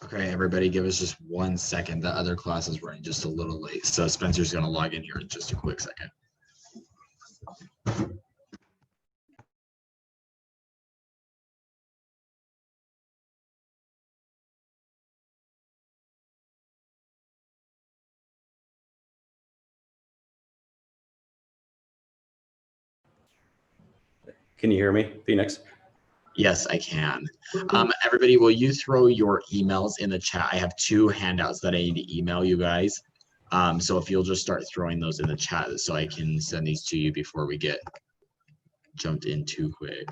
Okay, everybody give us just 1 second. The other class is running just a little late. So Spencer's going to log in here in just a quick second. Can you hear me, Phoenix? Yes, I can. Everybody, will you throw your emails in the chat? I have 2 handouts that I need to email you guys. So if you'll just start throwing those in the chat so I can send these to you before we get jumped in too quick.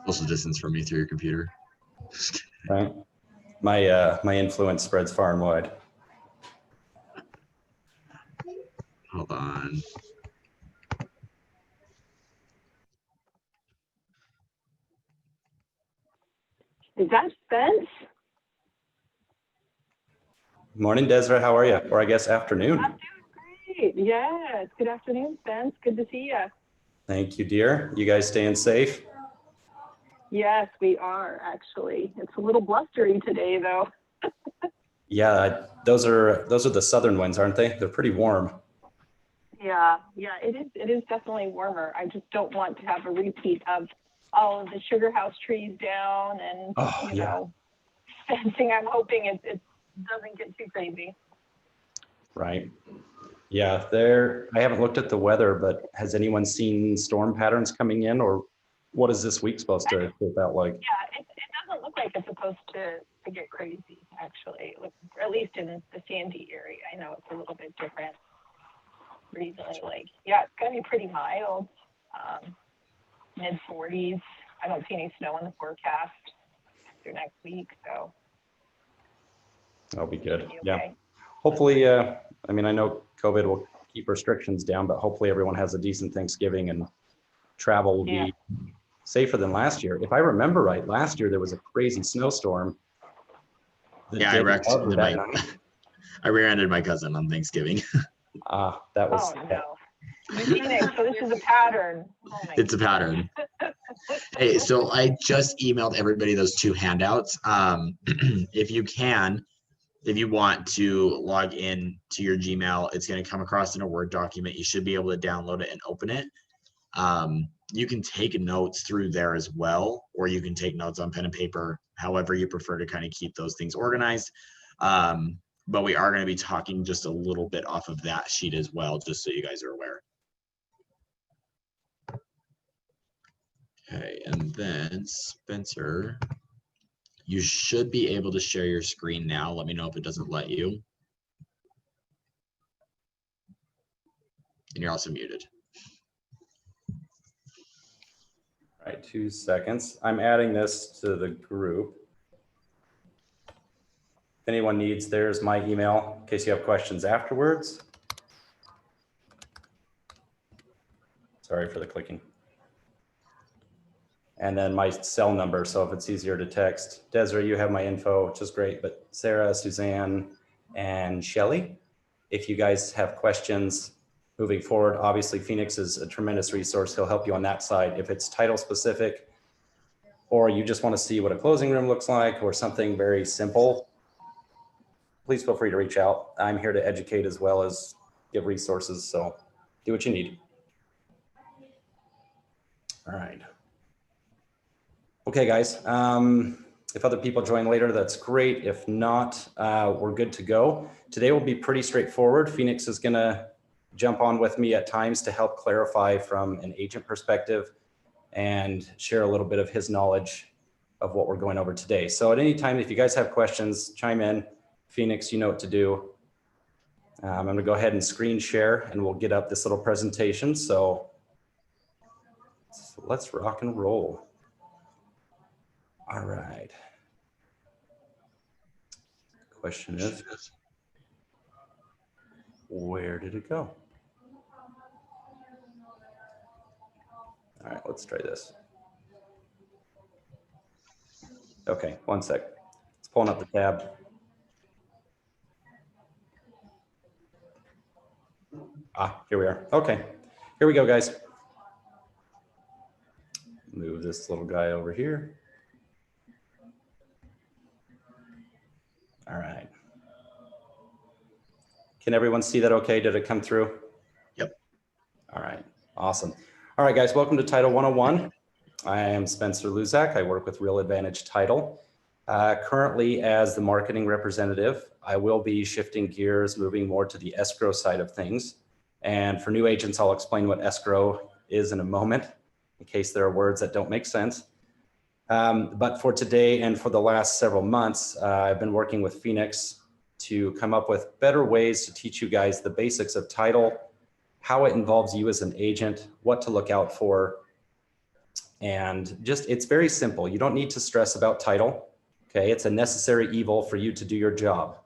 Social distance from me through your computer. Right. My influence spreads far and wide. Hold on. Is that Spence? Morning, Desiree. How are you? Or I guess afternoon. I'm doing great. Yes. Good afternoon, Spence. Good to see you. Thank you, dear. You guys staying safe? Yes, we are actually. It's a little blustery today, though. Yeah, those are the southern winds, aren't they? They're pretty warm. Yeah, it is definitely warmer. I just don't want to have a repeat of all of the sugar house trees down and you know, fencing. I'm hoping it doesn't get too crazy. Right. Yeah, I haven't looked at the weather, but has anyone seen storm patterns coming in, or what is this week supposed to shape out like? Yeah, it doesn't look like it's supposed to get crazy, actually. At least in the Sandy area. I know it's a little bit different regionally. Like, yeah, it's going to be pretty mild, mid 40s. I don't see any snow in the forecast through next week, so. That'll be good. Okay. Yeah. Hopefully, I mean, I know COVID will keep restrictions down, but hopefully everyone has a decent Thanksgiving and travel will be safer than last year. If I remember right, last year there was a crazy snowstorm. Yeah, I rear-ended my cousin on Thanksgiving. That was. Oh no. Phoenix, so this is a pattern. Oh It's a pattern. Hey, so I just emailed everybody those 2 handouts. If you want to log in to your Gmail, it's going to come across in a Word document. You should be able to download it and open it. You can take notes through there as well, or you can take notes on pen and paper, however you prefer to kind of keep those things organized. But we are going to be talking just a little bit off of that sheet as well, just so you guys are aware. Okay, and then Spencer, you should be able to share your screen now. Let me know if it doesn't let you. And you're also muted. All right, 2 seconds. I'm adding this to the group. If anyone needs, there's my email in case you have questions afterwards. Sorry for the clicking. And then my cell number, so if it's easier to text. Desiree, you have my info, which is great, but Sarah, Suzanne, and Shelly, if you guys have questions moving forward, obviously Phoenix is a tremendous resource. He'll help you on that side. If it's title specific, or you just want to see what a closing room looks like or something very simple, please feel free to reach out. I'm here to educate as well as give resources, so do what you need. All right. Okay, guys, if other people join later, that's great. If not, we're good to go. Today will be pretty straightforward. Phoenix is gonna jump on with me at times to help clarify from an agent perspective and share a little bit of his knowledge of what we're going over today. So at any time, if you guys have questions, chime in. Phoenix, you know what to do. I'm gonna go ahead and screen share and we'll get up this little presentation. So let's rock and roll. All right. Question is, where did it go? All right, let's try this. Okay, one sec. It's pulling up the tab. Here we are. Okay, here we go, guys. Move this little guy over here. All right. Can everyone see that okay? Did it come through? Yep. All right, awesome. All right, guys, welcome to Title 101. I am Spencer Luzak. I work with Real Advantage Title. Currently, as the marketing representative, I will be shifting gears, moving more to the escrow side of things. And for new agents, I'll explain what escrow is in a moment, in case there are words that don't make sense. But for today and for the last several months, I've been working with Phoenix to come up with better ways to teach you guys the basics of title, how it involves you as an agent, what to look out for. And just, it's very simple. You don't need to stress about title. Okay, it's a necessary evil for you to do your job.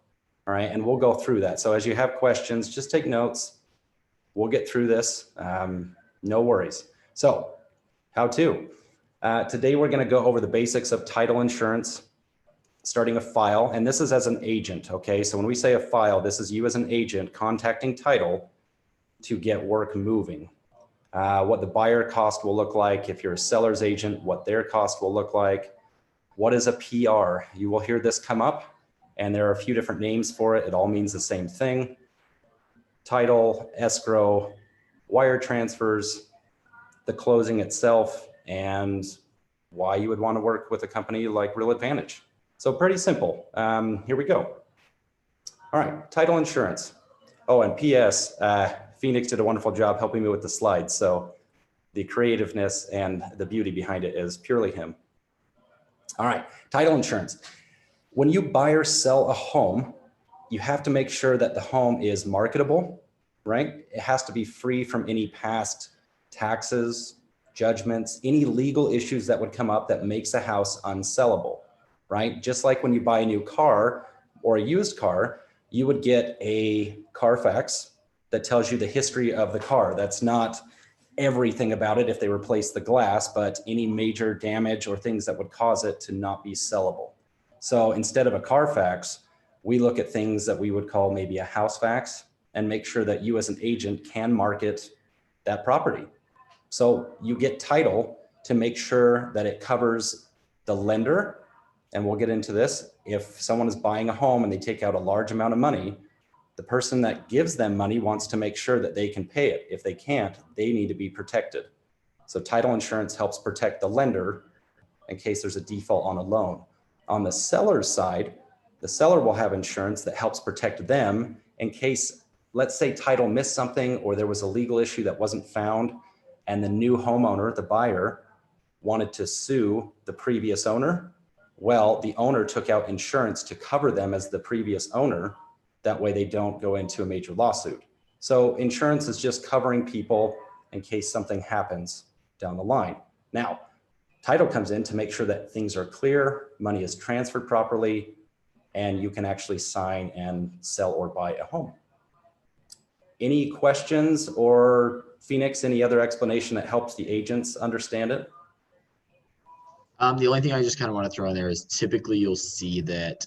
All right, and we'll go through that. So as you have questions, just take notes. We'll get through this, no worries. So how to? Today we're gonna go over the basics of title insurance, starting a file, and this is as an agent, okay? So when we say a file, this is you as an agent contacting title to get work moving. What the buyer cost will look like, if you're a seller's agent, what their cost will look like. What is a PR? You will hear this come up, and there are a few different names for it. It all means the same thing. Title, escrow, wire transfers, the closing itself, and why you would want to work with a company like Real Advantage. So pretty simple. Here we go. All right, title insurance. Oh, and PS, Phoenix did a wonderful job helping me with the slides. So the creativeness and the beauty behind it is purely him. All right, title insurance. When you buy or sell a home, you have to make sure that the home is marketable, right? It has to be free from any past taxes, judgments, any legal issues that would come up that makes a house unsellable, right? Just like when you buy a new car or a used car, you would get a Carfax that tells you the history of the car. That's not everything about it if they replace the glass, but any major damage or things that would cause it to not be sellable. So instead of a Carfax, we look at things that we would call maybe a house fax and make sure that you as an agent can market that property. So you get title to make sure that it covers the lender. And we'll get into this. If someone is buying a home and they take out a large amount of money, the person that gives them money wants to make sure that they can pay it. If they can't, they need to be protected. So title insurance helps protect the lender in case there's a default on a loan. On the seller's side, the seller will have insurance that helps protect them in case, let's say title missed something or there was a legal issue that wasn't found and the new homeowner, the buyer, wanted to sue the previous owner. Well, the owner took out insurance to cover them as the previous owner. That way they don't go into a major lawsuit. So insurance is just covering people in case something happens down the line. Now, title comes in to make sure that things are clear, money is transferred properly, and you can actually sign and sell or buy a home. Any questions, or Phoenix, any other explanation that helps the agents understand it? The only thing I just kind of want to throw in there is typically you'll see that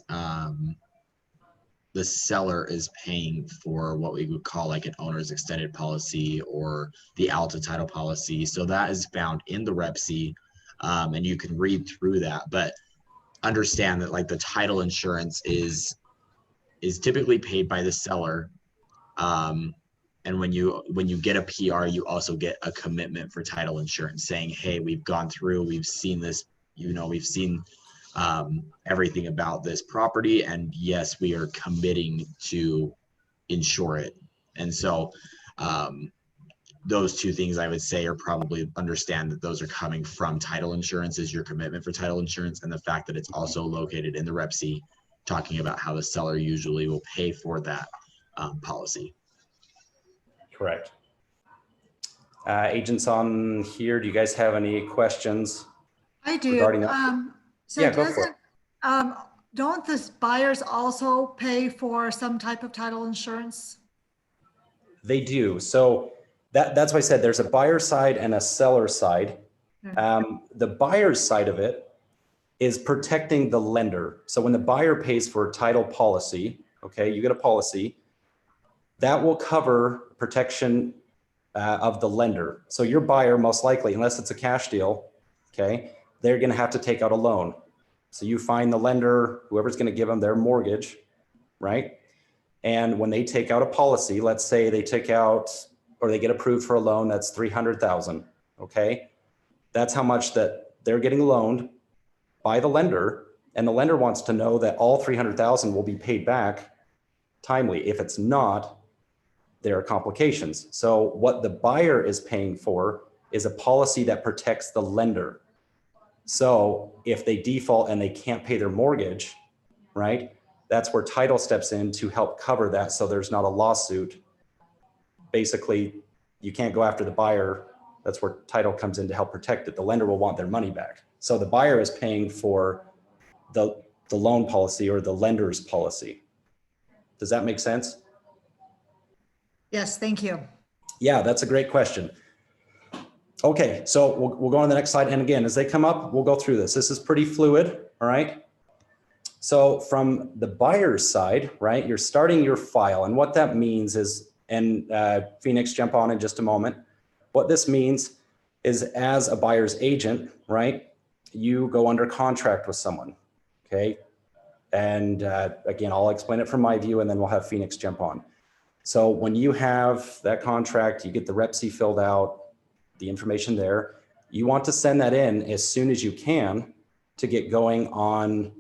the seller is paying for what we would call like an owner's extended policy or the Alta title policy. So that is found in the Rep C, and you can read through that. But understand that like the title insurance is typically paid by the seller. And when you get a PR, you also get a commitment for title insurance saying, hey, we've gone through, we've seen this, we've seen everything about this property, and yes, we are committing to insure it. And so those two things I would say are probably understand that those are coming from title insurance, is your commitment for title insurance, and the fact that it's also located in the Rep C, talking about how the seller usually will pay for that policy. Correct. Agents on here, do you guys have any questions? I do. Regarding that? So Yeah, go for it. don't the buyers also pay for some type of title insurance? They do. So that's why I said there's a buyer side and a seller side. The buyer's side of it is protecting the lender. So when the buyer pays for a title policy, okay, you get a policy, that will cover protection of the lender. So your buyer, most likely, unless it's a cash deal, okay, they're going to have to take out a loan. So you find the lender, whoever's going to give them their mortgage, right? And when they take out a policy, let's say they take out or they get approved for a loan that's $300,000, okay? That's how much that they're getting loaned by the lender, and the lender wants to know that all $300,000 will be paid back timely. If it's not, there are complications. So what the buyer is paying for is a policy that protects the lender. So if they default and they can't pay their mortgage, right? That's where title steps in to help cover that. So there's not a lawsuit. Basically, you can't go after the buyer. That's where title comes in to help protect it. The lender will want their money back. So the buyer is paying for the loan policy or the lender's policy. Does that make sense? Yes, thank you. Yeah, that's a great question. Okay, so we'll go on to the next slide. And again, as they come up, we'll go through this. This is pretty fluid, all right? So from the buyer's side, right, you're starting your file. And what that means is, and Phoenix, jump on in just a moment. What this means is as a buyer's agent, right, you go under contract with someone, okay? And again, I'll explain it from my view and then we'll have Phoenix jump on. So when you have that contract, you get the Rep C filled out, the information there, you want to send that in as soon as you can to get going on,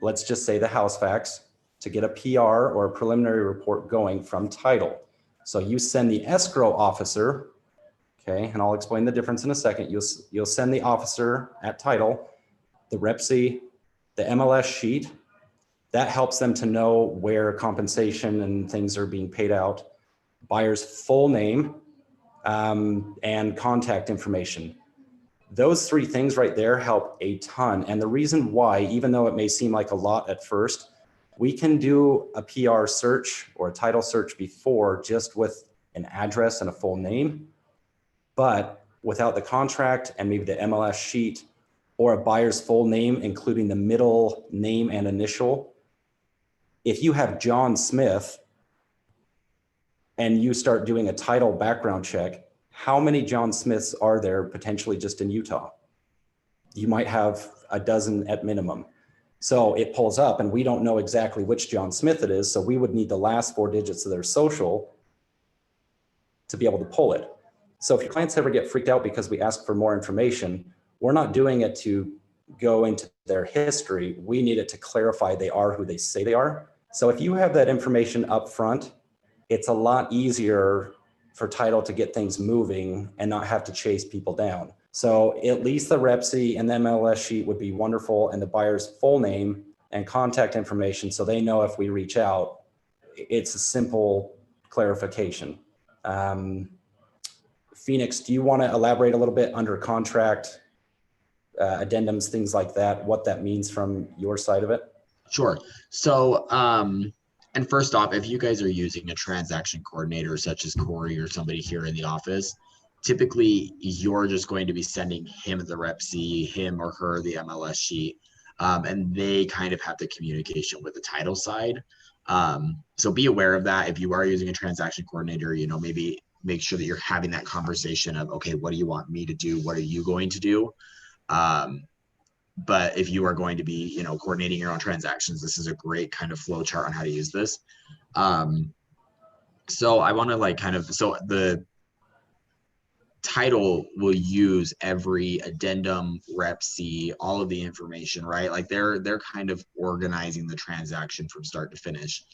let's just say the house facts, to get a PR or a preliminary report going from title. So you send the escrow officer, okay, and I'll explain the difference in a second. You'll send the officer at title, the Rep C, the MLS sheet. That helps them to know where compensation and things are being paid out. Buyer's full name and contact information. Those three things right there help a ton. And the reason why, even though it may seem like a lot at first, we can do a PR search or a title search before just with an address and a full name. But without the contract and maybe the MLS sheet or a buyer's full name, including the middle name and initial, if you have John Smith and you start doing a title background check, how many John Smiths are there potentially just in Utah? You might have a dozen at minimum. So it pulls up and we don't know exactly which John Smith it is. So we would need the last 4 digits of their social to be able to pull it. So if your clients ever get freaked out because we ask for more information, we're not doing it to go into their history. We need it to clarify they are who they say they are. So if you have that information up front, it's a lot easier for title to get things moving and not have to chase people down. So at least the Rep C and the MLS sheet would be wonderful, and the buyer's full name and contact information so they know if we reach out. It's a simple clarification. Phoenix, do you want to elaborate a little bit under contract, addendums, things like that, what that means from your side of it? Sure. So, and first off, if you guys are using a transaction coordinator such as Corey or somebody here in the office, typically you're just going to be sending him the Rep C, him or her the MLS sheet, and they kind of have the communication with the title side. So be aware of that. If you are using a transaction coordinator, you know, maybe make sure that you're having that conversation of, okay, what do you want me to do? What are you going to do? But if you are going to be, you know, coordinating your own transactions, this is a great kind of flow chart on how to use this. So I want to like kind of, so the title will use every addendum, Rep C, all of the information, right? Like they're kind of organizing the transaction from start to finish,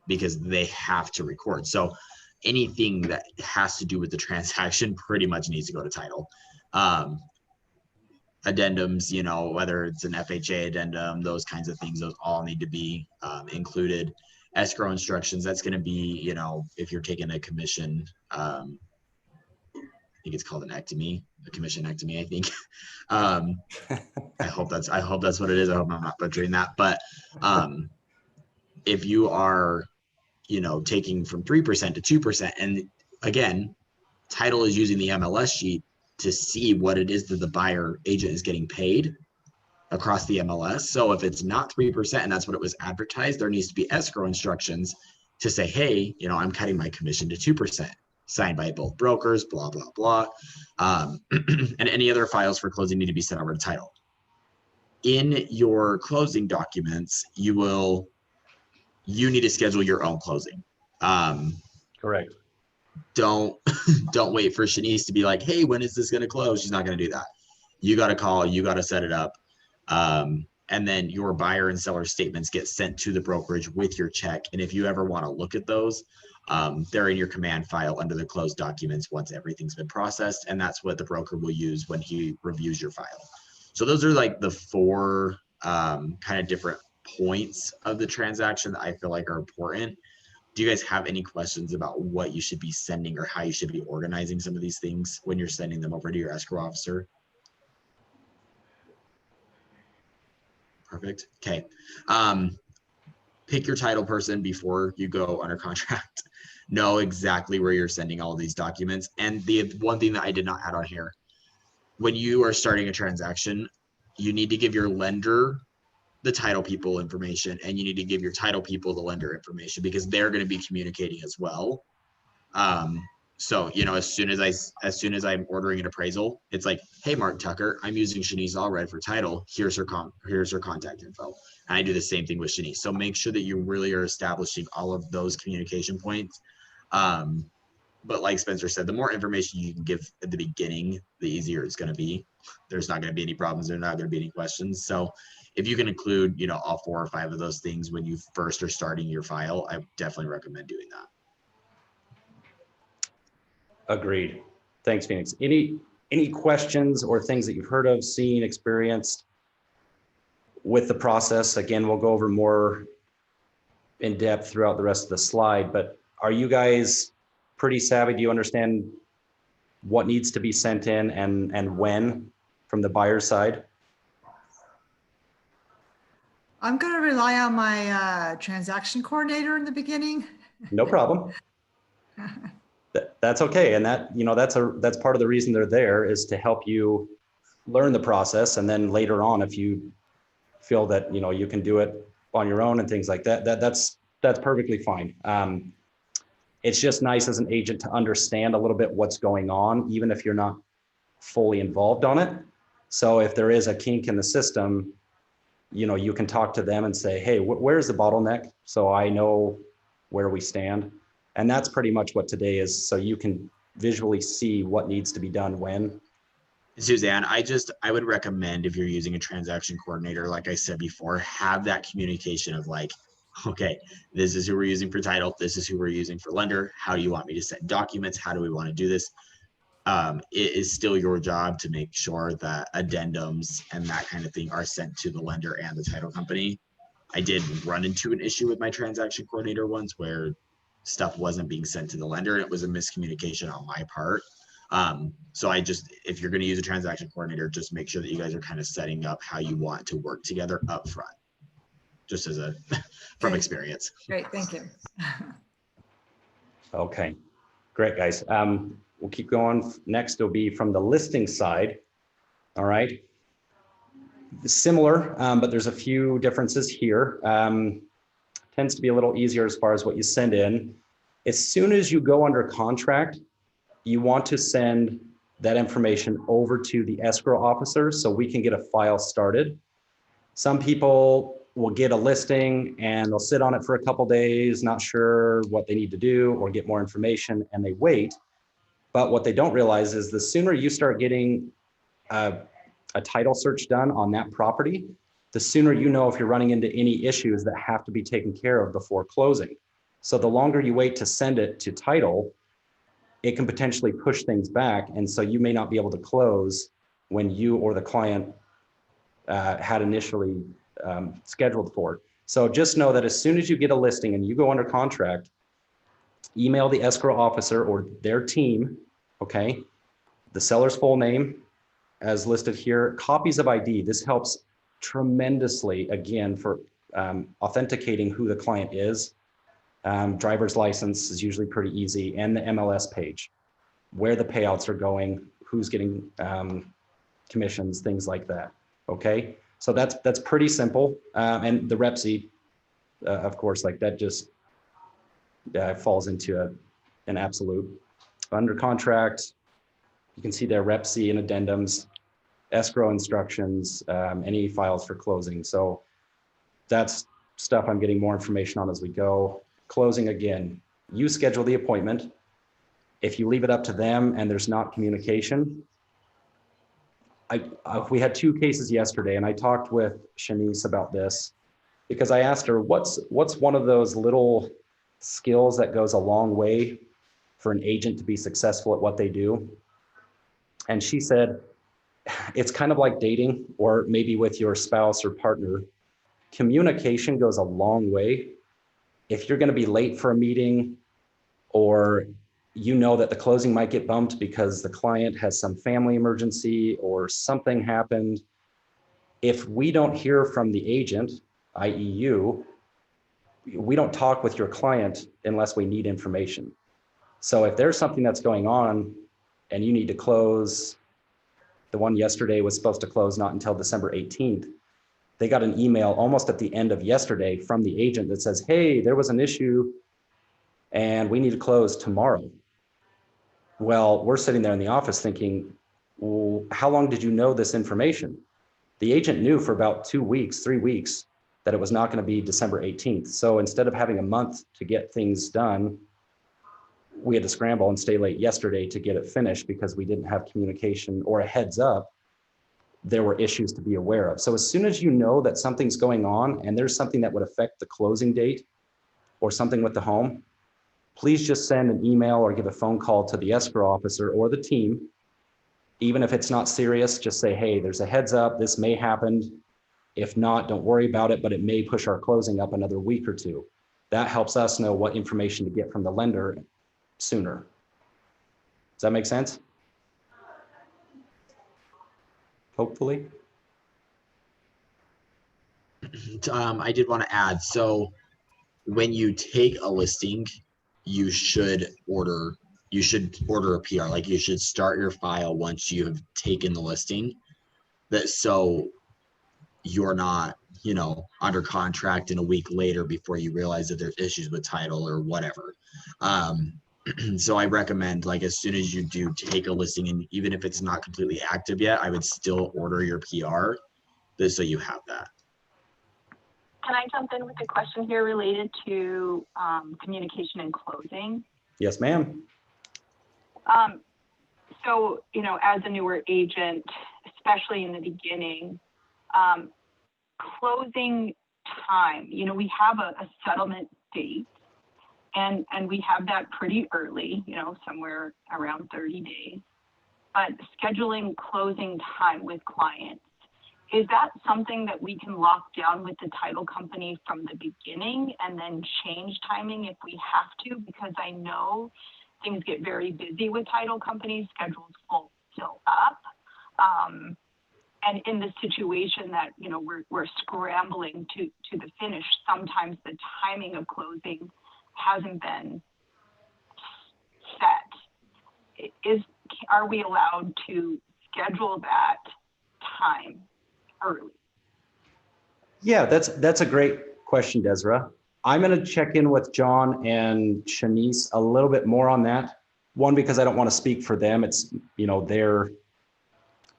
because they have to record. So anything that has to do with the transaction pretty much needs to go to title. Addendums, you know, whether it's an FHA addendum, those kinds of things, those all need to be included. Escrow instructions, that's going to be, you know, if you're taking a commission, I think it's called an ectomy. a commissionectomy, I think. I hope that's what it is. I hope I'm not butchering that. But if you are, taking from 3% to 2%, and again, title is using the MLS sheet to see what it is that the buyer agent is getting paid across the MLS. So if it's not 3% and that's what it was advertised, there needs to be escrow instructions to say, hey, I'm cutting my commission to 2%, signed by both brokers, blah, blah, blah. And any other files for closing need to be sent over to title. In your closing documents, you need to schedule your own closing. Correct. Don't wait for Shanice to be like, hey, when is this going to close? She's not going to do that. You got to call, you got to set it up. And then your buyer and seller statements get sent to the brokerage with your check. And if you ever want to look at those, they're in your command file under the closed documents once everything's been processed. And that's what the broker will use when he reviews your file. So those are like the four kind of different points of the transaction that I feel like are important. Do you guys have any questions about what you should be sending or how you should be organizing some of these things when you're sending them over to your escrow officer? Perfect. Okay. Pick your title person before you go under contract. Know exactly where you're sending all of these documents. And the one thing that I did not add on here, when you are starting a transaction, you need to give your lender the title people information, and you need to give your title people the lender information, because they're going to be communicating as well. So, as soon as I'm ordering an appraisal, it's like, hey, Mark Tucker, I'm using Shanice Allred for title. Here's her contact info. And I do the same thing with Shanice. So make sure that you really are establishing all of those communication points. But like Spencer said, the more information you can give at the beginning, the easier it's going to be. There's not going to be any problems. There's not going to be any questions. So if you can include, all 4 or 5 of those things when you first are starting your file, I definitely recommend doing that. Agreed. Thanks, Phoenix. Any questions or things that you've heard of, seen, experienced with the process? Again, we'll go over more in depth throughout the rest of the slide, but are you guys pretty savvy? Do you understand what needs to be sent in and when from the buyer's side? I'm going to rely on my transaction coordinator in the beginning. No problem. That's okay. And that's part of the reason they're there, is to help you learn the process. And then later on, if you feel that, you can do it on your own and things like that, that's perfectly fine. It's just nice as an agent to understand a little bit what's going on, even if you're not fully involved on it. So if there is a kink in the system, you can talk to them and say, hey, where's the bottleneck? So I know where we stand. And that's pretty much what today is. So you can visually see what needs to be done when. Suzanne, I would recommend, if you're using a transaction coordinator, like I said before, have that communication of like, okay, this is who we're using for title. This is who we're using for lender. How do you want me to send documents? How do we want to do this? It is still your job to make sure that addendums and that kind of thing are sent to the lender and the title company. I did run into an issue with my transaction coordinator once where stuff wasn't being sent to the lender. It was a miscommunication on my part. So if you're going to use a transaction coordinator, just make sure that you guys are kind of setting up how you want to work together up front, just as from experience. Great, thank you. Okay, great, guys. We'll keep going. Next will be from the listing side. All right. Similar, but there's a few differences here. Tends to be a little easier as far as what you send in. As soon as you go under contract, you want to send that information over to the escrow officer so we can get a file started. Some people will get a listing and they'll sit on it for a couple days, not sure what they need to do or get more information, and they wait. But what they don't realize is the sooner you start getting a title search done on that property, the sooner you know if you're running into any issues that have to be taken care of before closing. So the longer you wait to send it to title, it can potentially push things back. And so you may not be able to close when you or the client had initially scheduled for. So just know that as soon as you get a listing and you go under contract, email the escrow officer or their team, okay, the seller's full name as listed here, copies of ID. This helps tremendously, again, for authenticating who the client is. Driver's license is usually pretty easy, and the MLS page, where the payouts are going, who's getting commissions, things like that. Okay, so that's pretty simple. And the REPSI, of course, like that just falls into an absolute. Under contract, you can see their REPSI and addendums, escrow instructions, any files for closing. So that's stuff I'm getting more information on as we go. Closing, again, you schedule the appointment. If you leave it up to them and there's not communication, we had 2 cases yesterday, and I talked with Shanice about this because I asked her, what's one of those little skills that goes a long way for an agent to be successful at what they do? And she said, it's kind of like dating, or maybe with your spouse or partner. Communication goes a long way. If you're going to be late for a meeting, or you know that the closing might get bumped because the client has some family emergency or something happened, if we don't hear from the agent, i.e. you, we don't talk with your client unless we need information. So if there's something that's going on and you need to close, the one yesterday was supposed to close not until December 18th. They got an email almost at the end of yesterday from the agent that says, hey, there was an issue and we need to close tomorrow. Well, we're sitting there in the office thinking, well, how long did you know this information? The agent knew for about 2 weeks, 3 weeks, that it was not going to be December 18th. So instead of having a month to get things done, we had to scramble and stay late yesterday to get it finished because we didn't have communication or a heads up. There were issues to be aware of. So as soon as you know that something's going on and there's something that would affect the closing date or something with the home, please just send an email or give a phone call to the escrow officer or the team. Even if it's not serious, just say, hey, there's a heads up, this may happen. If not, don't worry about it, but it may push our closing up another week or 2. That helps us know what information to get from the lender sooner. Does that make sense? Hopefully. I did want to add, so when you take a listing, you should order a PR. Like, you should start your file once you have taken the listing, that so you're not, under contract in a week later before you realize that there's issues with title or whatever. So I recommend, like, as soon as you do take a listing, and even if it's not completely active yet, I would still order your PR, just so you have that. Can I jump in with a question here related to communication and closing? Yes, ma'am. So, as a newer agent, especially in the beginning, closing time, we have a settlement date, and we have that pretty early, somewhere around 30 days. But scheduling closing time with clients, is that something that we can lock down with the title company from the beginning and then change timing if we have to? Because I know things get very busy with title companies, schedules fill up. And in the situation that, we're scrambling to the finish, sometimes the timing of closing hasn't been set. Are we allowed to schedule that time early? Yeah, that's a great question, Desra. I'm going to check in with John and Shanice a little bit more on that. One, because I don't want to speak for them. It's,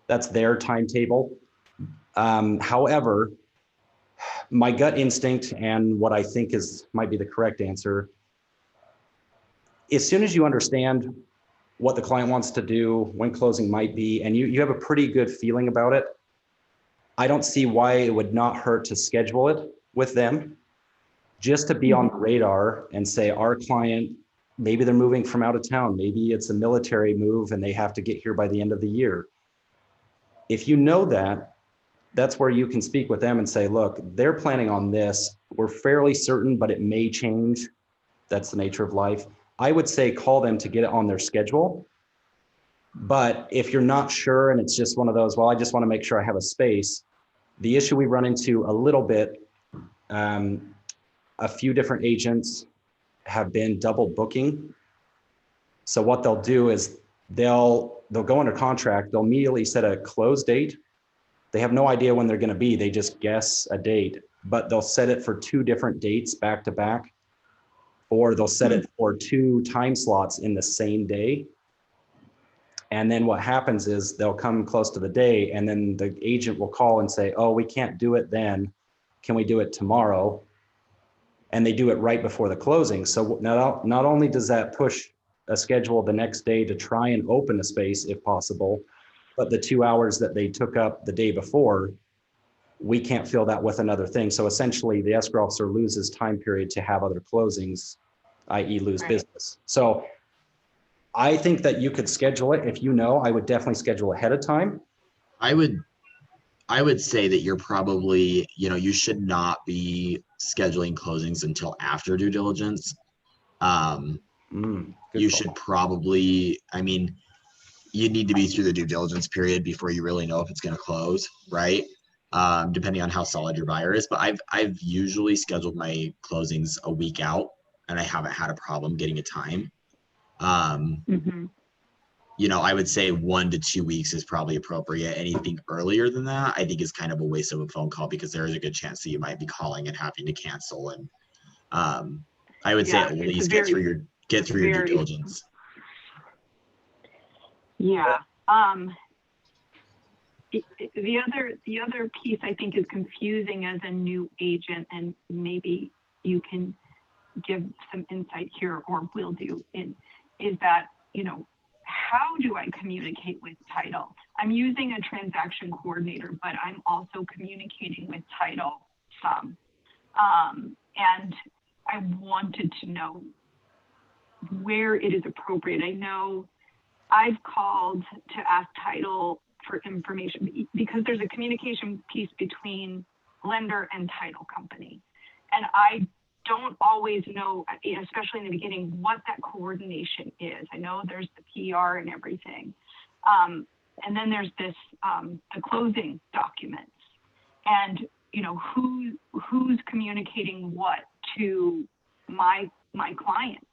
that's their timetable. However, my gut instinct and what I think might be the correct answer, as soon as you understand what the client wants to do, when closing might be, and you have a pretty good feeling about it, I don't see why it would not hurt to schedule it with them, just to be on the radar and say, our client, maybe they're moving from out of town, maybe it's a military move and they have to get here by the end of the year. If you know that, that's where you can speak with them and say, look, they're planning on this. We're fairly certain, but it may change. That's the nature of life. I would say call them to get it on their schedule. But if you're not sure and it's just one of those, well, I just want to make sure I have a space. The issue we run into a little bit, a few different agents have been double booking. So what they'll do is they'll go under contract. They'll immediately set a close date. They have no idea when they're going to be. They just guess a date, but they'll set it for 2 different dates back to back, or they'll set it for 2 time slots in the same day. And then what happens is they'll come close to the day and then the agent will call and say, oh, we can't do it then. Can we do it tomorrow? And they do it right before the closing. So not only does that push a schedule the next day to try and open a space if possible, but the 2 hours that they took up the day before, we can't fill that with another thing. So essentially the escrow officer loses time period to have other closings, i.e. lose business. So I think that you could schedule it. If you know, I would definitely schedule ahead of time. I would say that you're probably, you should not be scheduling closings until after due diligence. You should probably, you need to be through the due diligence period before you really know if it's going to close, right? Depending on how solid your buyer is. But I've usually scheduled my closings a week out and I haven't had a problem getting a time. I would say 1 to 2 weeks is probably appropriate. Anything earlier than that, I think is kind of a waste of a phone call because there is a good chance that you might be calling and having to cancel. And I would say at least get through your due diligence. Yeah. The other piece I think is confusing as a new agent, and maybe you can give some insight here, or will do, is that, how do I communicate with title? I'm using a transaction coordinator, but I'm also communicating with title some. And I wanted to know where it is appropriate. I know I've called to ask title for information because there's a communication piece between lender and title company. And I don't always know, especially in the beginning, what that coordination is. I know there's the PR and everything. And then there's this, the closing documents. And, who's communicating what to my client,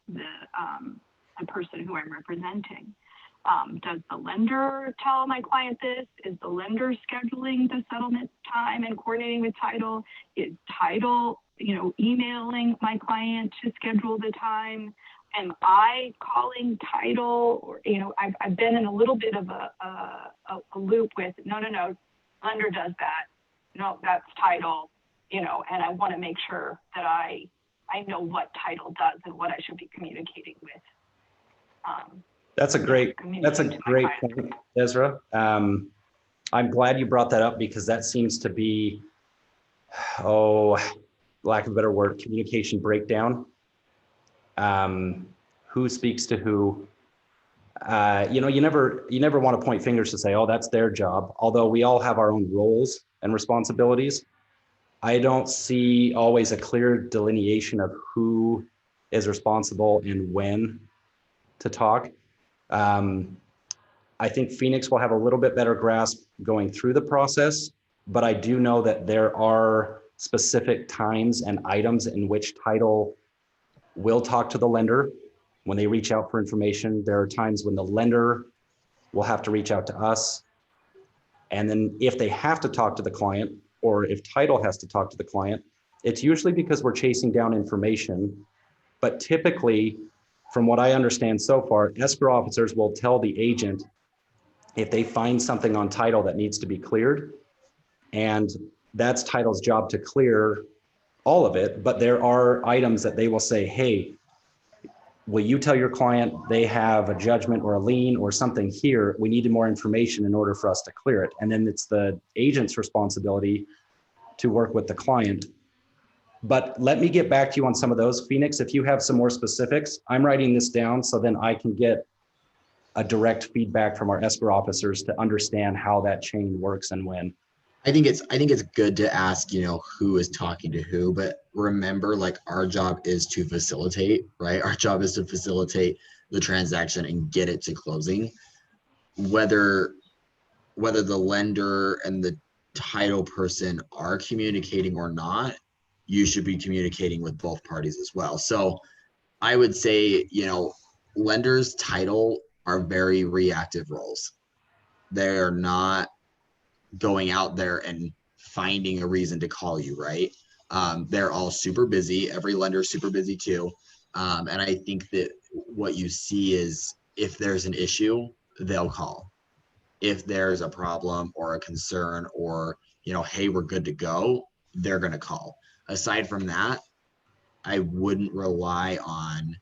the person who I'm representing. Does the lender tell my client this? Is the lender scheduling the settlement time and coordinating with title? Is title, emailing my client to schedule the time? Am I calling title? Or, I've been in a little bit of a loop with, no, lender does that. No, that's title, and I want to make sure that I know what title does and what I should be communicating with. That's a great point, Ezra. I'm glad you brought that up because that seems to be, lack of a better word, communication breakdown. Who speaks to who? You never want to point fingers to say, oh, that's their job. Although we all have our own roles and responsibilities. I don't see always a clear delineation of who is responsible and when to talk. I think Phoenix will have a little bit better grasp going through the process, but I do know that there are specific times and items in which title will talk to the lender when they reach out for information. There are times when the lender will have to reach out to us. And then if they have to talk to the client, or if title has to talk to the client, it's usually because we're chasing down information. But typically, from what I understand so far, escrow officers will tell the agent if they find something on title that needs to be cleared. And that's title's job to clear all of it. But there are items that they will say, hey, will you tell your client they have a judgment or a lien or something here? We need more information in order for us to clear it. And then it's the agent's responsibility to work with the client. But let me get back to you on some of those. Phoenix, if you have some more specifics, I'm writing this down so then I can get a direct feedback from our escrow officers to understand how that chain works and when. I think it's good to ask, who is talking to who, but remember, like, our job is to facilitate, right? Our job is to facilitate the transaction and get it to closing. whether the lender and the title person are communicating or not, you should be communicating with both parties as well. So I would say, lenders, title are very reactive roles. They're not going out there and finding a reason to call you, right? They're all super busy. Every lender is super busy too. And I think that what you see is if there's an issue, they'll call. If there's a problem or a concern or, hey, we're good to go, they're going to call. Aside from that, I wouldn't rely on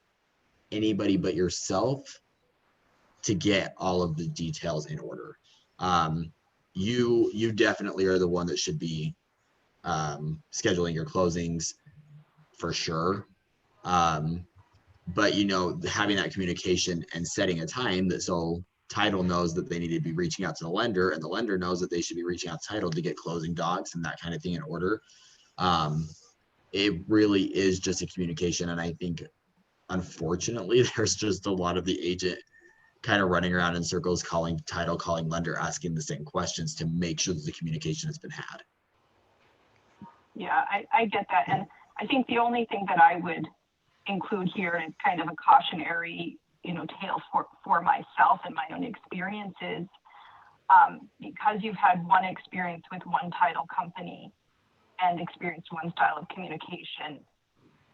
anybody but yourself to get all of the details in order. You definitely are the one that should be scheduling your closings for sure. But having that communication and setting a time that so title knows that they need to be reaching out to the lender and the lender knows that they should be reaching out to title to get closing docs and that kind of thing in order. It really is just a communication. And I think, unfortunately, there's just a lot of the agent kind of running around in circles, calling title, calling lender, asking the same questions to make sure that the communication has been had. Yeah, I get that. And I think the only thing that I would include here is kind of a cautionary, tale for myself and my own experiences. Because you've had one experience with one title company and experienced one style of communication,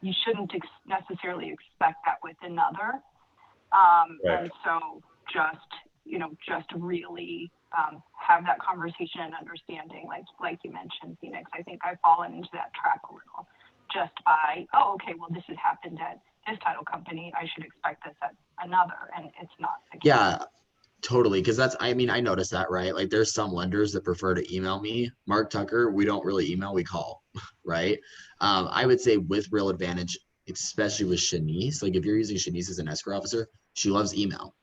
you shouldn't necessarily expect that with another. Right. And so just really have that conversation and understanding, like you mentioned, Phoenix. I think I've fallen into that trap a little just by, okay, well, this has happened at this title company, I should expect this at another, and it's not the case. Yeah, totally. Because I noticed that, right? Like there's some lenders that prefer to email me. Mark Tucker, we don't really email, we call, right? I would say with Real Advantage, especially with Shanice, like if you're using Shanice as an escrow officer, she loves email.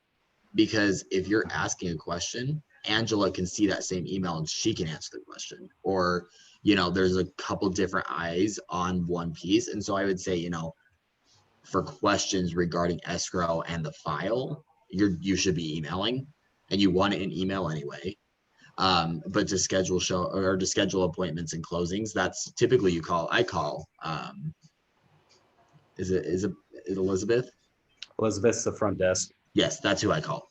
Because if you're asking a question, Angela can see that same email and she can answer the question. Or, there's a couple different eyes on one piece. And so I would say, for questions regarding escrow and the file, you should be emailing, and you want it in email anyway. But to schedule appointments and closings, that's typically I call. Is it Elizabeth? Elizabeth's the front desk. Yes, that's who I call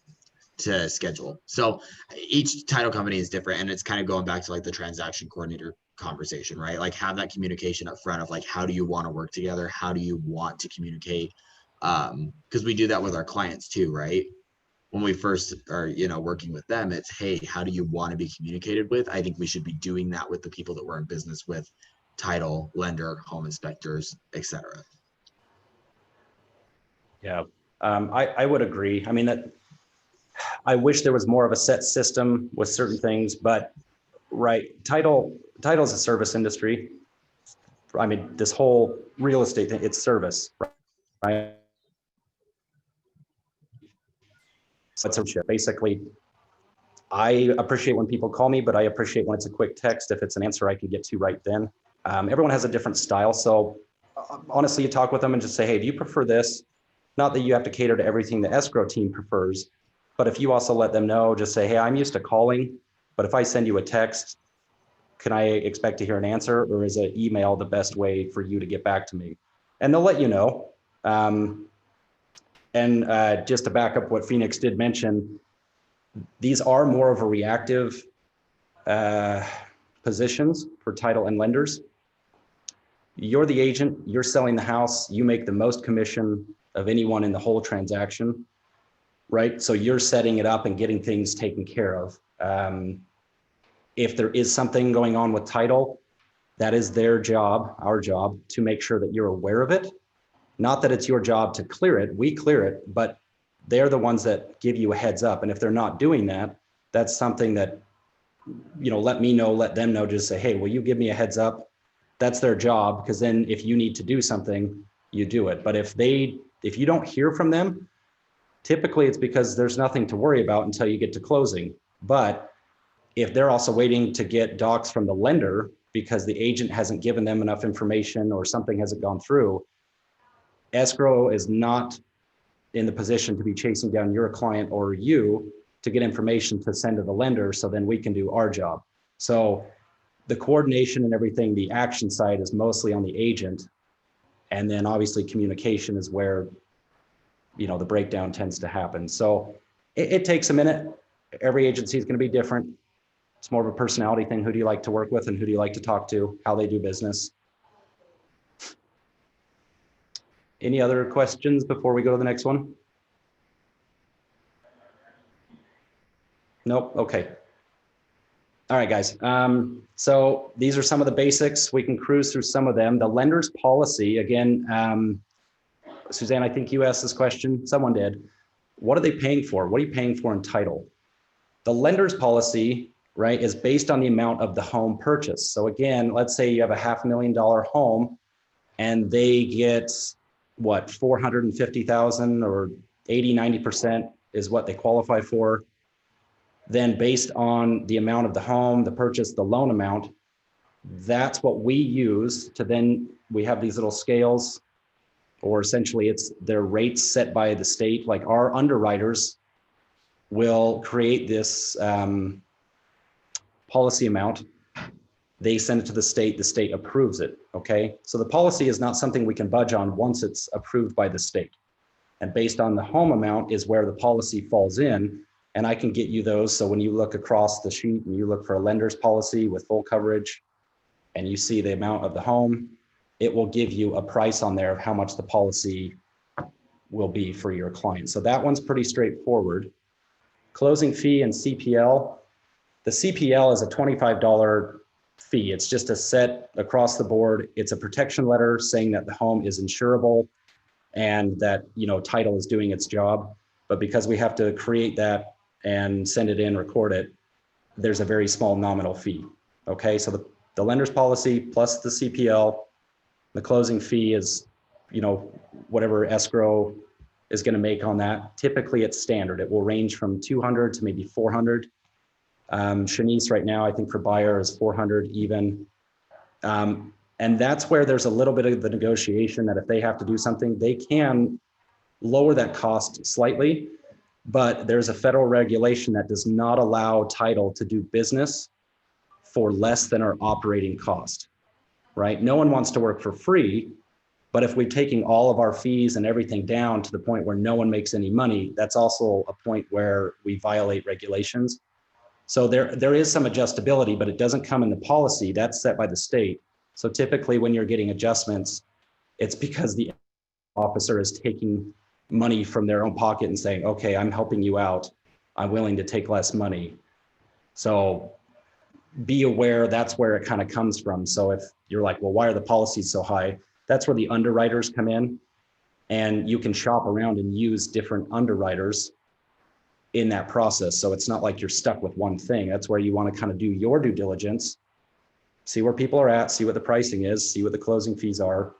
to schedule. So each title company is different, and it's kind of going back to like the transaction coordinator conversation, right? Like have that communication up front of like, how do you want to work together? How do you want to communicate? Because we do that with our clients too, right? When we first are, working with them, it's, hey, how do you want to be communicated with? I think we should be doing that with the people that we're in business with, title, lender, home inspectors, etc. Yeah, I would agree. I mean, that I wish there was more of a set system with certain things, but right, title is a service industry. I mean, this whole real estate thing, it's service, right? So it's basically, I appreciate when people call me, but I appreciate when it's a quick text. If it's an answer I can get to right then. Everyone has a different style. So honestly, you talk with them and just say, hey, do you prefer this? Not that you have to cater to everything the escrow team prefers, but if you also let them know, just say, hey, I'm used to calling, but if I send you a text, can I expect to hear an answer, or is an email the best way for you to get back to me? And they'll let you know. Just to back up what Phoenix did mention, these are more of a reactive positions for title and lenders. You're the agent, you're selling the house, you make the most commission of anyone in the whole transaction, right? So you're setting it up and getting things taken care of. If there is something going on with title, that is their job, our job, to make sure that you're aware of it. Not that it's your job to clear it, we clear it, but they're the ones that give you a heads up. And if they're not doing that, that's something that, let me know, let them know, just say, hey, will you give me a heads up? That's their job, because then if you need to do something, you do it. But if you don't hear from them, typically it's because there's nothing to worry about until you get to closing. But if they're also waiting to get docs from the lender because the agent hasn't given them enough information or something hasn't gone through, escrow is not in the position to be chasing down your client or you to get information to send to the lender so then we can do our job. So the coordination and everything, the action side is mostly on the agent. And then obviously communication is where, you know, the breakdown tends to happen. So it takes a minute. Every agency is going to be different. It's more of a personality thing. Who do you like to work with and who do you like to talk to, how they do business? Any other questions before we go to the next one? Nope. Okay. All right, guys. So these are some of the basics. We can cruise through some of them. The lender's policy, again, Suzanne, I think you asked this question. Someone did. What are they paying for? What are you paying for in title? The lender's policy, right, is based on the amount of the home purchase. So again, let's say you have a $500,000 home and they get what, 450,000 or 80-90% is what they qualify for. Then based on the amount of the home, the purchase, the loan amount, that's what we use to then, we have these little scales, or essentially it's their rates set by the state. Like our underwriters will create this policy amount. They send it to the state approves it, okay? So the policy is not something we can budge on once it's approved by the state. And based on the home amount is where the policy falls in. And I can get you those. So when you look across the sheet and you look for a lender's policy with full coverage and you see the amount of the home, it will give you a price on there of how much the policy will be for your client. So that one's pretty straightforward. Closing fee and CPL. The CPL is a $25 fee. It's just a set across the board. It's a protection letter saying that the home is insurable and that, you know, title is doing its job. But because we have to create that and send it in, record it, there's a very small nominal fee. Okay, so the lender's policy plus the CPL, the closing fee is, you know, whatever escrow is going to make on that. Typically it's standard. It will range from 200 to maybe 400. Shanice right now, I think for buyer is 400 even. And that's where there's a little bit of the negotiation that if they have to do something, they can lower that cost slightly, but there's a federal regulation that does not allow title to do business for less than our operating cost, right? No one wants to work for free, but if we're taking all of our fees and everything down to the point where no one makes any money, that's also a point where we violate regulations. So there is some adjustability, but it doesn't come in the policy. That's set by the state. So typically when you're getting adjustments, it's because the officer is taking money from their own pocket and saying, okay, I'm helping you out. I'm willing to take less money. So be aware that's where it kind of comes from. So if you're like, well, why are the policies so high? That's where the underwriters come in and you can shop around and use different underwriters in that process. So it's not like you're stuck with one thing. That's where you want to kind of do your due diligence, see where people are at, see what the pricing is, see what the closing fees are.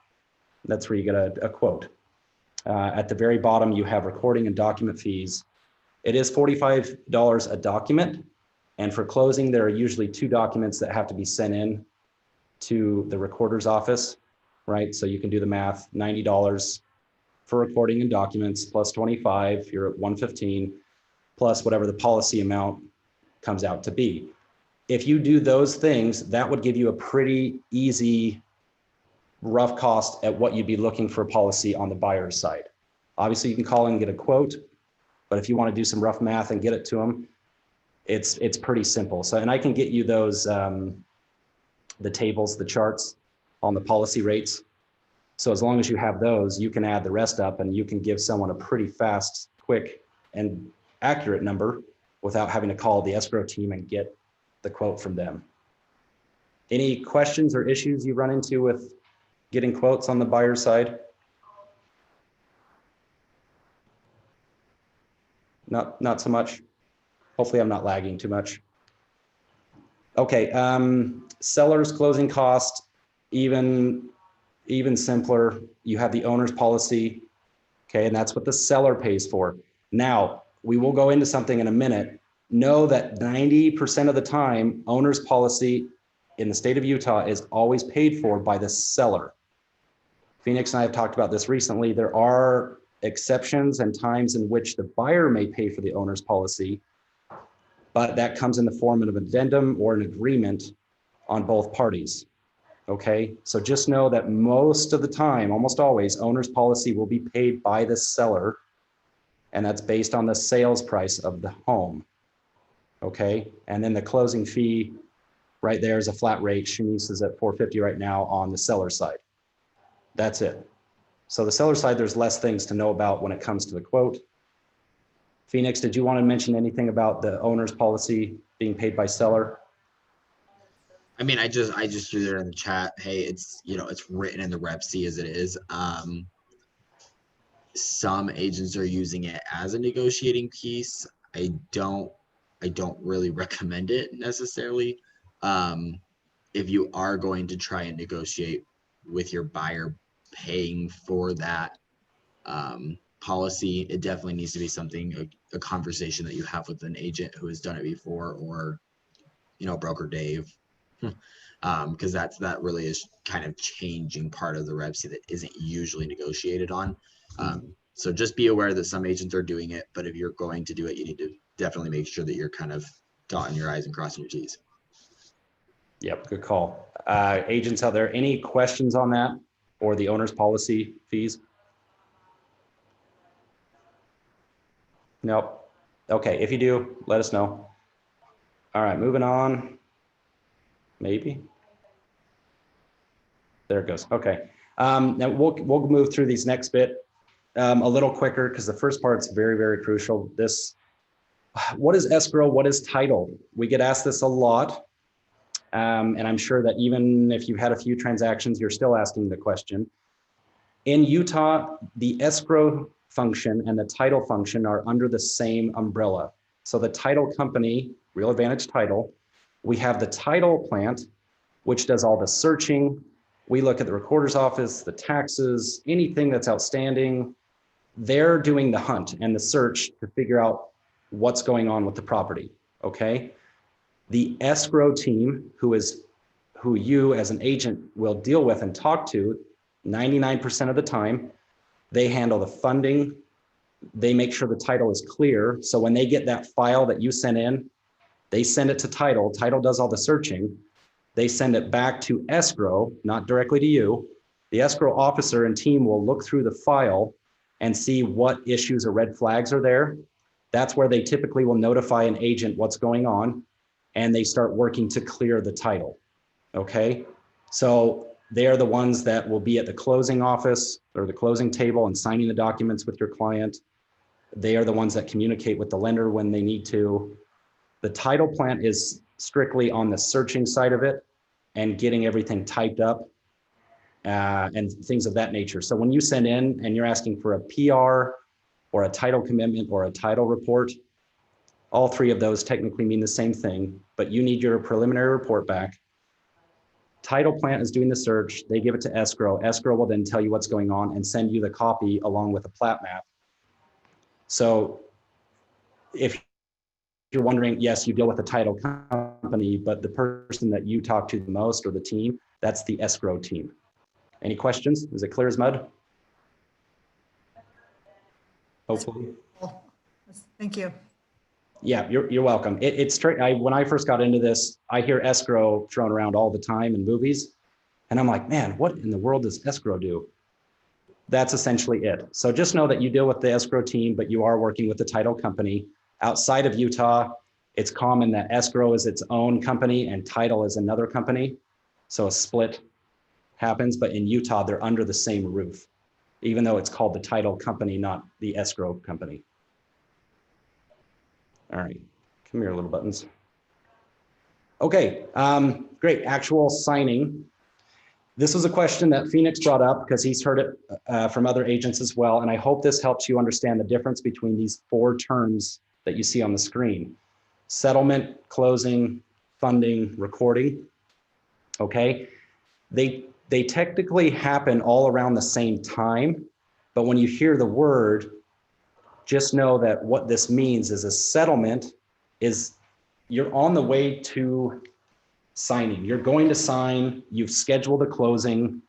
That's where you get a quote. At the very bottom, you have recording and document fees. It is $45 a document. And for closing, there are usually 2 documents that have to be sent in to the recorder's office, right? So you can do the math, $90 for recording and documents plus 25, you're at 115, plus whatever the policy amount comes out to be. If you do those things, that would give you a pretty easy rough cost at what you'd be looking for policy on the buyer's side. Obviously you can call in and get a quote, but if you want to do some rough math and get it to them, it's pretty simple. So, and I can get you those, the tables, the charts on the policy rates. So as long as you have those, you can add the rest up and you can give someone a pretty fast, quick, and accurate number without having to call the escrow team and get the quote from them. Any questions or issues you run into with getting quotes on the buyer's side? Not so much. Hopefully I'm not lagging too much. Okay, seller's closing cost, even simpler. You have the owner's policy, okay, and that's what the seller pays for. Now, we will go into something in a minute. Know that 90% of the time, owner's policy in the state of Utah is always paid for by the seller. Phoenix and I have talked about this recently. There are exceptions and times in which the buyer may pay for the owner's policy, but that comes in the form of an addendum or an agreement on both parties. Okay, so just know that most of the time, almost always, owner's policy will be paid by the seller, and that's based on the sales price of the home. Okay, and then the closing fee right there is a flat rate. Shanice is at $450 right now on the seller side. That's it. So the seller side, there's less things to know about when it comes to the quote. Phoenix, did you want to mention anything about the owner's policy being paid by seller? I mean, I just threw there in the chat. Hey, it's, you know, it's written in the rep C as it is. Some agents are using it as a negotiating piece. I don't really recommend it necessarily. If you are going to try and negotiate with your buyer paying for that policy, it definitely needs to be something, a conversation that you have with an agent who has done it before, or, you know, broker Dave. Because that really is kind of changing part of the Rep C that isn't usually negotiated on. So just be aware that some agents are doing it, but if you're going to do it, you need to definitely make sure that you're kind of dotting your I's and crossing your T's. Yep, good call. Agents out there, any questions on that or the owner's policy fees? Nope. Okay, if you do, let us know. All right, moving on. Maybe. There it goes. Okay. Now we'll move through these next bit a little quicker because the first part's very, very crucial. What is escrow? What is title? We get asked this a lot. And I'm sure that even if you've had a few transactions, you're still asking the question. In Utah, the escrow function and the title function are under the same umbrella. So the title company, Real Advantage Title, we have the title plant, which does all the searching. We look at the recorder's office, the taxes, anything that's outstanding. They're doing the hunt and the search to figure out what's going on with the property, okay? The escrow team, who you as an agent will deal with and talk to 99% of the time, they handle the funding. They make sure the title is clear. So when they get that file that you sent in, they send it to title. Title does all the searching. They send it back to escrow, not directly to you. The escrow officer and team will look through the file and see what issues or red flags are there. That's where they typically will notify an agent what's going on, and they start working to clear the title, okay? So they are the ones that will be at the closing office or the closing table and signing the documents with your client. They are the ones that communicate with the lender when they need to. The title plant is strictly on the searching side of it and getting everything typed up and things of that nature. So when you send in and you're asking for a PR or a title commitment or a title report, all three of those technically mean the same thing, but you need your preliminary report back. Title plant is doing the search. They give it to escrow. Escrow will then tell you what's going on and send you the copy along with a plat map. So if you're wondering, yes, you deal with the title company, but the person that you talk to the most or the team, that's the escrow team. Any questions? Is it clear as mud? Hopefully. Thank you. Yeah, you're welcome. It's straight. When I first got into this, I hear escrow thrown around all the time in movies. And I'm like, man, what in the world does escrow do? That's essentially it. So just know that you deal with the escrow team, but you are working with the title company. Outside of Utah, it's common that escrow is its own company and title is another company. So a split happens, but in Utah, they're under the same roof, even though it's called the title company, not the escrow company. All right, come here, little buttons. Okay, great, actual signing. This was a question that Phoenix brought up because he's heard it from other agents as well. And I hope this helps you understand the difference between these four terms that you see on the screen: settlement, closing, funding, recording. Okay, they technically happen all around the same time, but when you hear the word, just know that what this means is a settlement is you're on the way to signing. You're going to sign, you've scheduled a closing,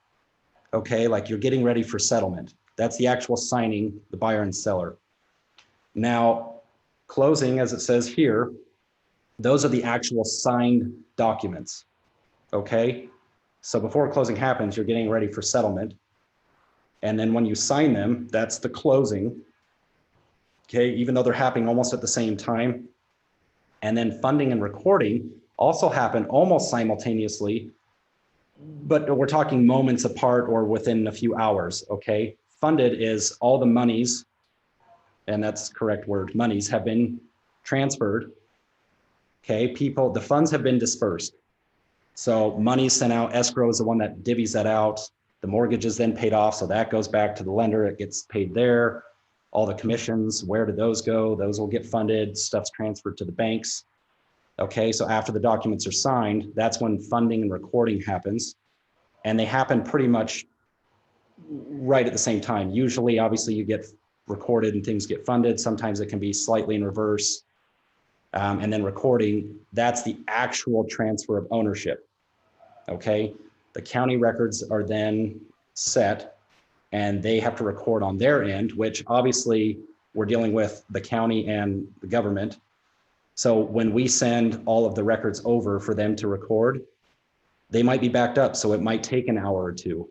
okay, like you're getting ready for settlement. That's the actual signing, the buyer and seller. Now, closing, as it says here, Those are the actual signed documents. Okay. So before closing happens, you're getting ready for settlement. And then when you sign them, that's the closing. Okay. Even though they're happening almost at the same time. And then funding and recording also happen almost simultaneously, but we're talking moments apart or within a few hours. Okay. Funded is all the monies, and that's the correct word, monies have been transferred. Okay. The funds have been dispersed. So money sent out, escrow is the one that divvies that out. The mortgage is then paid off. So that goes back to the lender. It gets paid there. All the commissions, where do those go? Those will get funded. Stuff's transferred to the banks. Okay. So after the documents are signed, that's when funding and recording happens. And they happen pretty much right at the same time. Usually, obviously, you get recorded and things get funded. Sometimes it can be slightly in reverse. And then recording, that's the actual transfer of ownership. Okay. The county records are then set and they have to record on their end, which obviously we're dealing with the county and the government. So when we send all of the records over for them to record, they might be backed up. So it might take an hour or two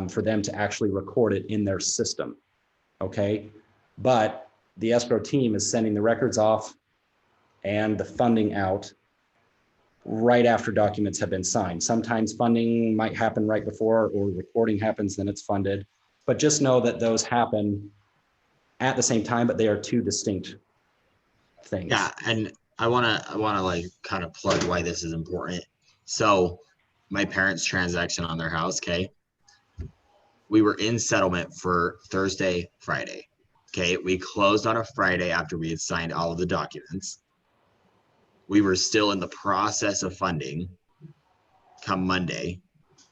for them to actually record it in their system. Okay. But the escrow team is sending the records off and the funding out right after documents have been signed. Sometimes funding might happen right before, or recording happens, then it's funded. But just know that those happen at the same time, but they are two distinct things. Yeah, and I wanna like kind of plug why this is important. So my parents' transaction on their house, okay, we were in settlement for Thursday, Friday. Okay, we closed on a Friday after we had signed all of the documents. We were still in the process of funding come Monday.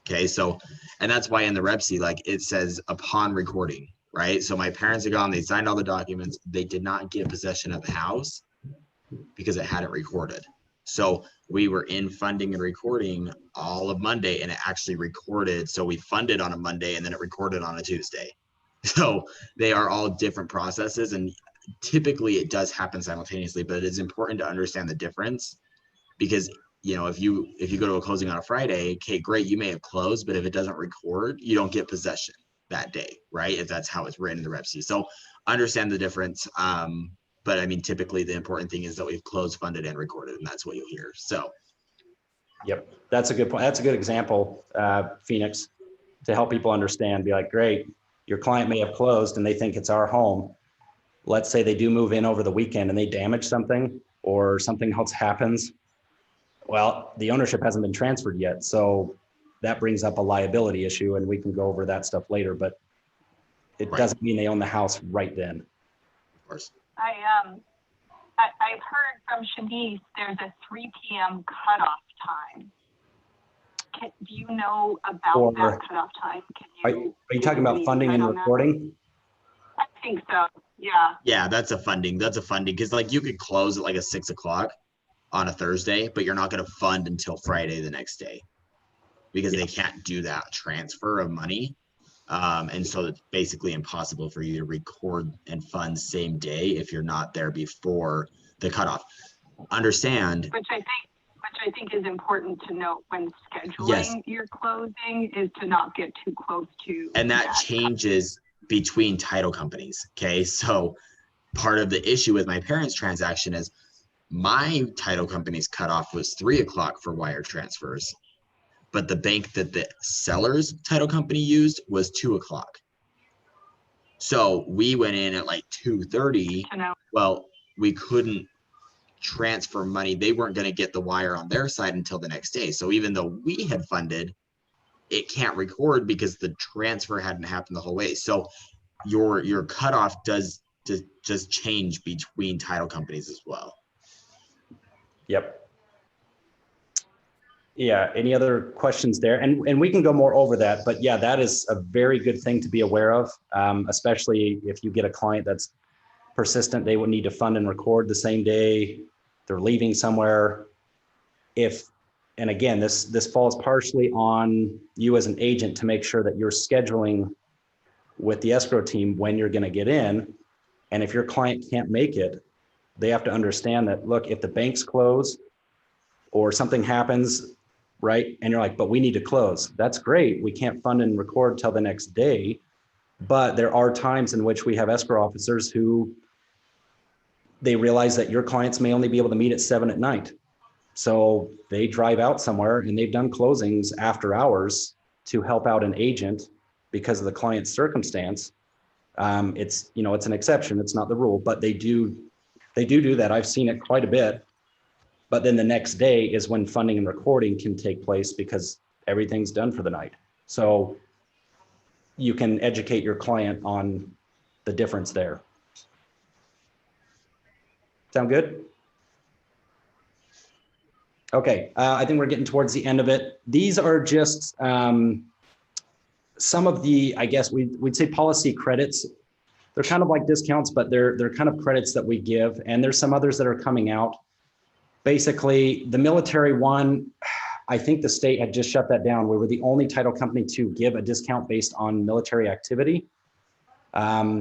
Okay, so, and that's why in the REPC, like it says upon recording, right? So my parents are gone, they signed all the documents, they did not get possession of the house because it hadn't recorded. So we were in funding and recording all of Monday, and it actually recorded. So we funded on a Monday and then it recorded on a Tuesday. So they are all different processes, and typically it does happen simultaneously, but it is important to understand the difference, because if you go to a closing on a Friday, okay, great, you may have closed, but if it doesn't record, you don't get possession that day, right? If that's how it's written in the REPC. So understand the difference. But I mean, typically the important thing is that we've closed, funded, and recorded, and that's what you'll hear. So. Yep, that's a good point. That's a good example, Phoenix, to help people understand. Be like, great, your client may have closed and they think it's our home. Let's say they do move in over the weekend and they damage something or something else happens. Well, the ownership hasn't been transferred yet. So that brings up a liability issue, and we can go over that stuff later, but it doesn't mean they own the house right then. Of course. I've heard from Shanice there's a 3 p.m. cutoff time. Do you know about that cutoff time? Are you talking about funding and recording? I think so. Yeah. Yeah, that's a funding. Because like you could close at like a 6 o'clock on a Thursday, but you're not going to fund until Friday the next day, because they can't do that transfer of money. And so it's basically impossible for you to record and fund same day if you're not there before the cutoff. Understand. Which I think is important to note when scheduling your closing, is to not get too close to. And that changes between title companies. Okay. So part of the issue with my parents' transaction is my title company's cutoff was 3 o'clock for wire transfers, but the bank that the seller's title company used was 2 o'clock. So we went in at like 2:30. Well, we couldn't transfer money. They weren't going to get the wire on their side until the next day. So even though we had funded, it can't record because the transfer hadn't happened the whole way. So your cutoff does just change between title companies as well. Yep. Yeah. Any other questions there? And we can go more over that, but yeah, that is a very good thing to be aware of, especially if you get a client that's persistent. They would need to fund and record the same day. They're leaving somewhere. And again, this falls partially on you as an agent to make sure that you're scheduling with the escrow team when you're going to get in. And if your client can't make it, They have to understand that, look, if the banks close or something happens, right? And you're like, but we need to close. That's great. We can't fund and record till the next day. But there are times in which we have escrow officers who they realize that your clients may only be able to meet at 7 at night. So they drive out somewhere and they've done closings after hours to help out an agent because of the client's circumstance. It's, you know, it's an exception. It's not the rule, but they do that. I've seen it quite a bit. But then the next day is when funding and recording can take place because everything's done for the night. So you can educate your client on the difference there. Sound good? Okay, I think we're getting towards the end of it. These are just some of the, I guess we'd say policy credits. They're kind of like discounts, but they're kind of credits that we give. And there's some others that are coming out. Basically, the military one, I think the state had just shut that down. We were the only title company to give a discount based on military activity. But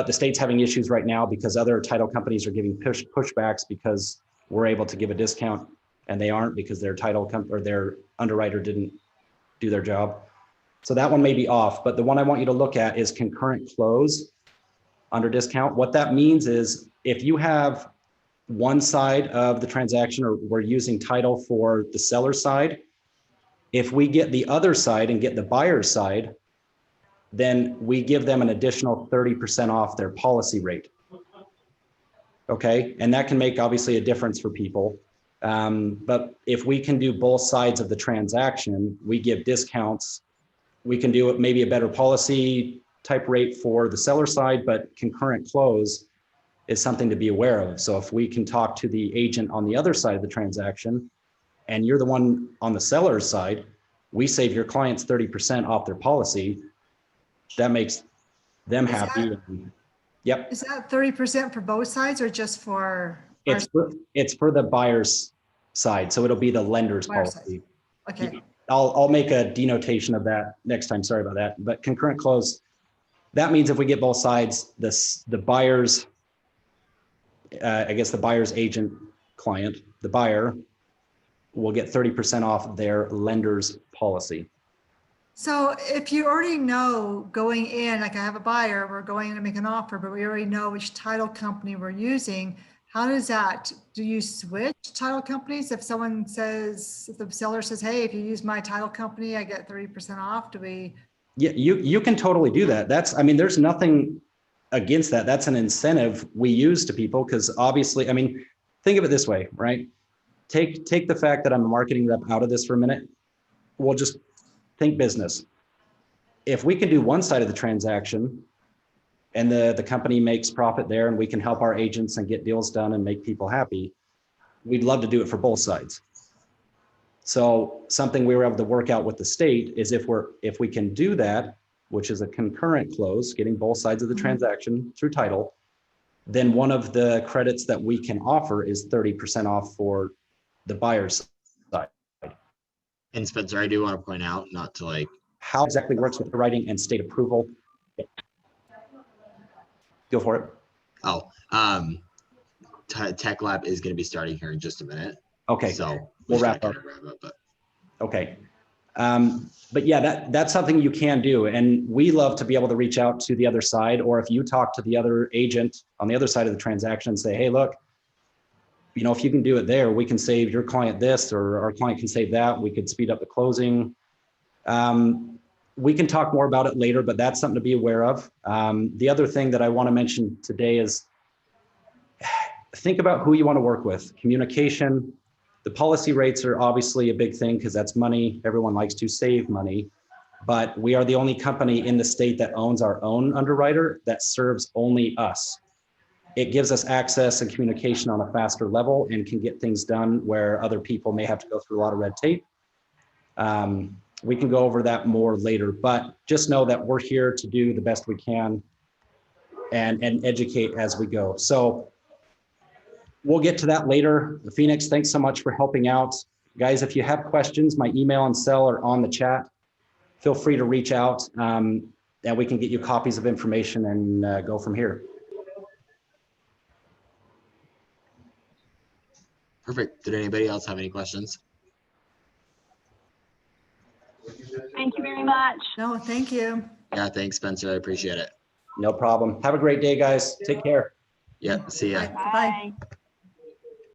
the state's having issues right now because other title companies are giving pushbacks because we're able to give a discount and they aren't because their title or their underwriter didn't do their job. So that one may be off, but the one I want you to look at is concurrent close under discount. What that means is if you have one side of the transaction, or we're using title for the seller side, if we get the other side and get the buyer's side, then we give them an additional 30% off their policy rate. Okay, and that can make obviously a difference for people. But if we can do both sides of the transaction, we give discounts. We can do it maybe a better policy type rate for the seller side, but concurrent close is something to be aware of. So if we can talk to the agent on the other side of the transaction and you're the one on the seller's side, we save your clients 30% off their policy. That makes them happy. Yep. Is that 30% for both sides or just for? It's for the buyer's side. So it'll be the lender's Buyer's policy. Okay. I'll make a denotation of that next time. Sorry about that. But concurrent close, that means if we get both sides, the buyer's, I guess the buyer's agent client, the buyer will get 30% off their lender's policy. So if you already know going in, like I have a buyer, we're going in to make an offer, but we already know which title company we're using. How does that, do you switch title companies? If someone says, if the seller says, hey, if you use my title company, I get 30% off, do we? Yeah, you can totally do that. That's, I mean, there's nothing against that. That's an incentive we use to people because obviously, I mean, think of it this way, right? Take the fact that I'm a marketing rep out of this for a minute. We'll just think business. If we can do one side of the transaction and the company makes profit there and we can help our agents and get deals done and make people happy, we'd love to do it for both sides. So something we were able to work out with the state is if we can do that, which is a concurrent close, getting both sides of the transaction through title, then one of the credits that we can offer is 30% off for the buyer's side. And Spencer, I do want to point out, not to like. How exactly works with the writing and state approval. Go for it. Oh, Tech Lab is going to be starting here in just a minute. Okay. So we'll wrap up. Okay. But yeah, that's something you can do. And we love to be able to reach out to the other side, or if you talk to the other agent on the other side of the transaction and say, hey, look, you know, if you can do it there, we can save your client this, or our client can save that. We could speed up the closing. We can talk more about it later, but that's something to be aware of. The other thing that I want to mention today is think about who you want to work with. Communication. The policy rates are obviously a big thing because that's money. Everyone likes to save money, but we are the only company in the state that owns our own underwriter that serves only us. It gives us access and communication on a faster level and can get things done where other people may have to go through a lot of red tape. We can go over that more later, but just know that we're here to do the best we can and educate as we go. So we'll get to that later. Phoenix, thanks so much for helping out. Guys, if you have questions, my email and cell are on the chat. Feel free to reach out and we can get you copies of information and go from here. Perfect. Did anybody else have any questions? Thank you very much. No, thank you. Yeah, thanks, Spencer. I appreciate it. No problem. Have a great day, guys. Take care. Yeah, see ya. Bye. Bye. Bye.